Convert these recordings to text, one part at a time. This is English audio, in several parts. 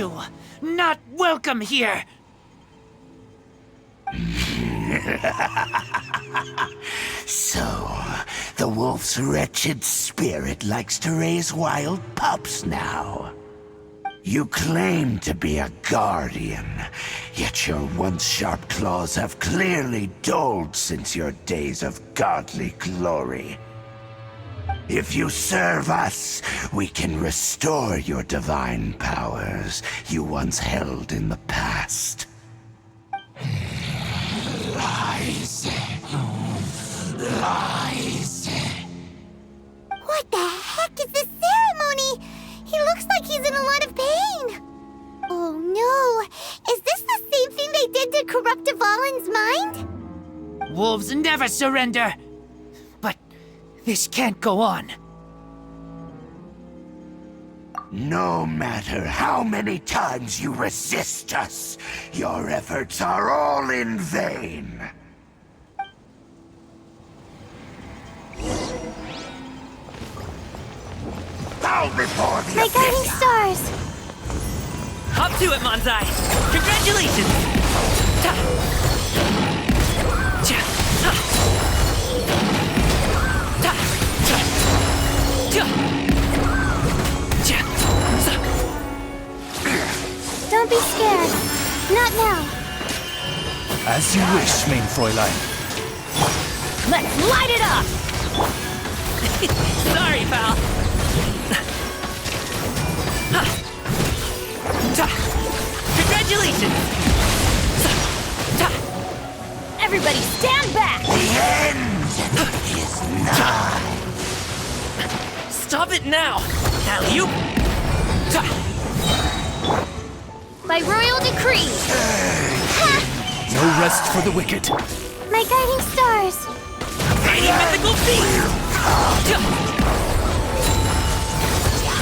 you! Not welcome here! So, the wolf's wretched spirit likes to raise wild pups now. You claim to be a guardian, yet your once sharp claws have clearly dulled since your days of godly glory. If you serve us, we can restore your divine powers you once held in the past. Lies. Lies. What the heck is this ceremony? He looks like he's in a lot of pain. Oh no, is this the same thing they did to corrupt Dvalin's mind? Wolves never surrender! But this can't go on. No matter how many times you resist us, your efforts are all in vain. Bow before the My guiding offender. stars! Up to it, Manzai! Congratulations! Ta! Cha! Ha! Ta! Cha! Cha! Cha! Sa! Don't be scared. Not now. As you wish, main Fräulein. Let's light it up! Sorry, pal. Ha! Ta! Congratulations! Sa! Ta! Everybody stand back! The end is nigh. Stop it now! Alley-oop! Ta! By royal decree! No rest for the wicked. My guiding stars! Any mythical feat! Ta!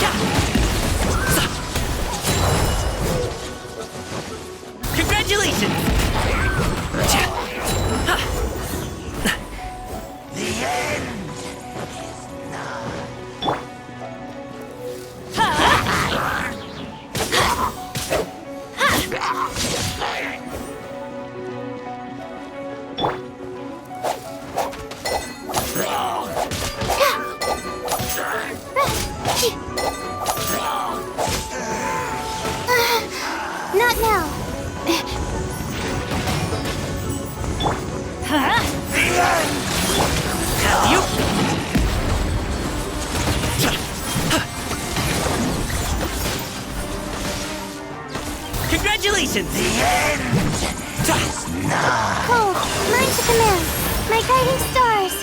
Ta! Sa! Congratulations! Cha! Ha! The end is nigh. Not now. Alley-oop! Cha! Ha! Congratulations! The end Ta! is nigh. Cold, mine to command. My guiding stars.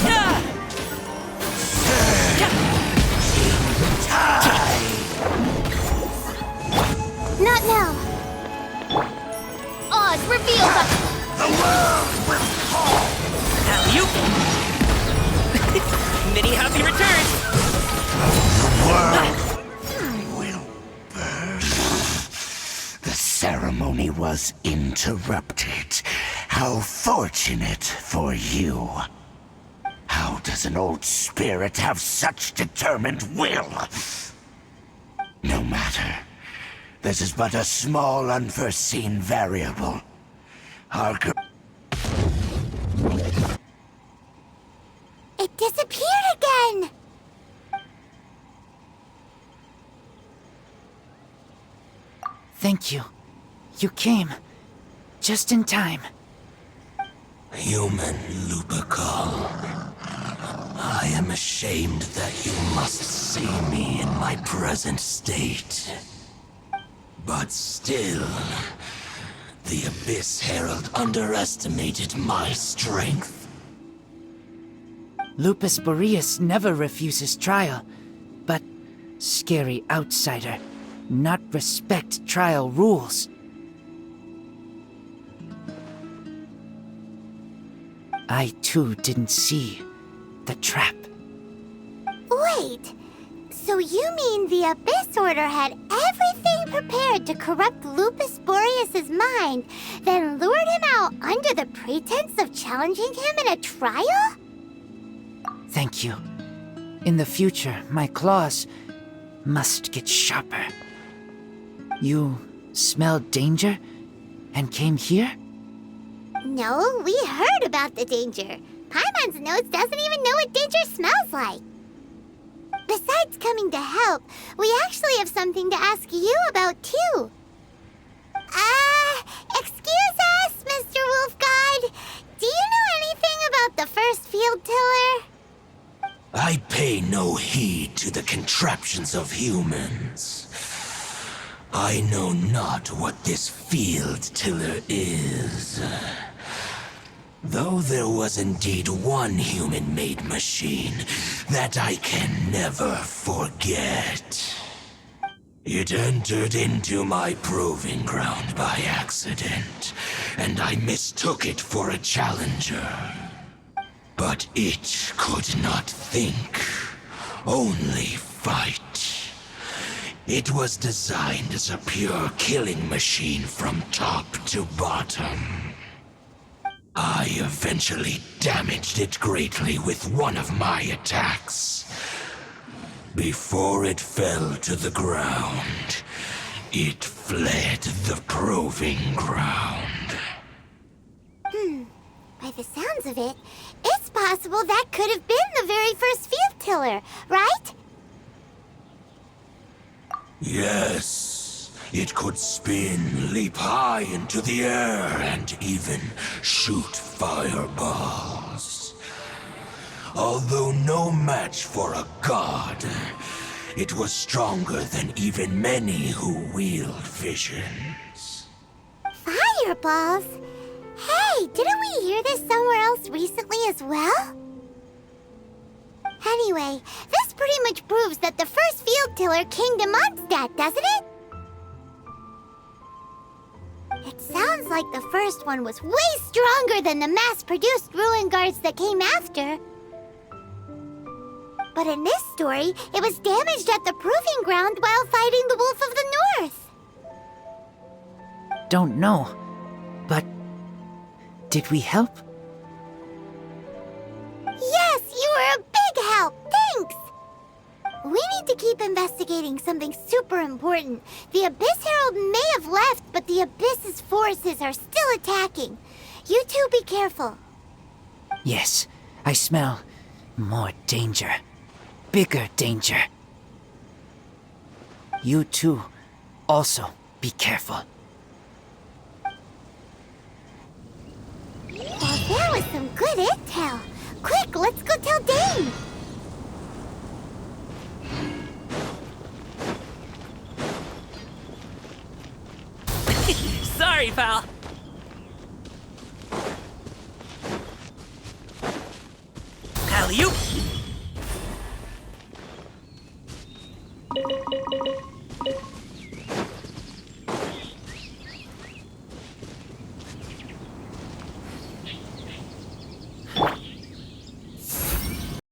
Ah! Cha! Not now. Oz revealed. The world will fall. Alley-oop! Many happy returns! Will burn. The ceremony was interrupted. How fortunate for you. How does an old spirit have such determined will? No matter. This is but a small unforeseen variable. Our It disappeared again. Thank you. You came. Just in time. Human Lupercal. I am ashamed that you must see me in my present state. But still, the Abyss Herald underestimated my strength. Lupus Boreas never refuses trial, but scary outsider, not respect trial rules. I too didn't see the trap. Wait, so you mean the Abyss Order had everything prepared to corrupt Lupus Boreas' mind, then lured him out under the pretense of challenging him in a trial? Thank you. In the future, my claws must get sharper. You smelled danger and came here? No, we heard about the danger. Paimon's nose doesn't even know what danger smells like. Besides coming to help, we actually have something to ask you about, too. Excuse us, Mr. Wolf God. Do you know anything about the first field tiller? I pay no heed to the contraptions of humans. I know not what this field tiller is. Though there was indeed one human-made machine that I can never forget. It entered into my proving ground by accident, and I mistook it for a challenger. But it could not think, only fight. It was designed as a pure killing machine from top to bottom. I eventually damaged it greatly with one of my attacks. Before it fell to the ground, it fled the proving ground. By the sounds of it, it's possible that could have been the very first field tiller, right? Yes, it could spin, leap high into the air, and even shoot fireballs. Although no match for a god, it was stronger than even many who wield visions. Fireballs? Hey, didn't we hear this somewhere else recently as well? Anyway, this pretty much proves that the first field tiller came to Mondstadt, doesn't it? It sounds like the first one was way stronger than the mass-produced ruin guards that came after. But in this story, it was damaged at the proving ground while fighting the Wolf of the North. Don't know, but did we help? Yes, you were a big help. Thanks. We need to keep investigating something super important. The Abyss Herald may have left, but the Abyss's forces are still attacking. You two be careful. Yes, I smell more danger. Bigger danger. You too, also be careful. Well, that was some good intel. Quick, let's go tell Dain. Sorry, pal.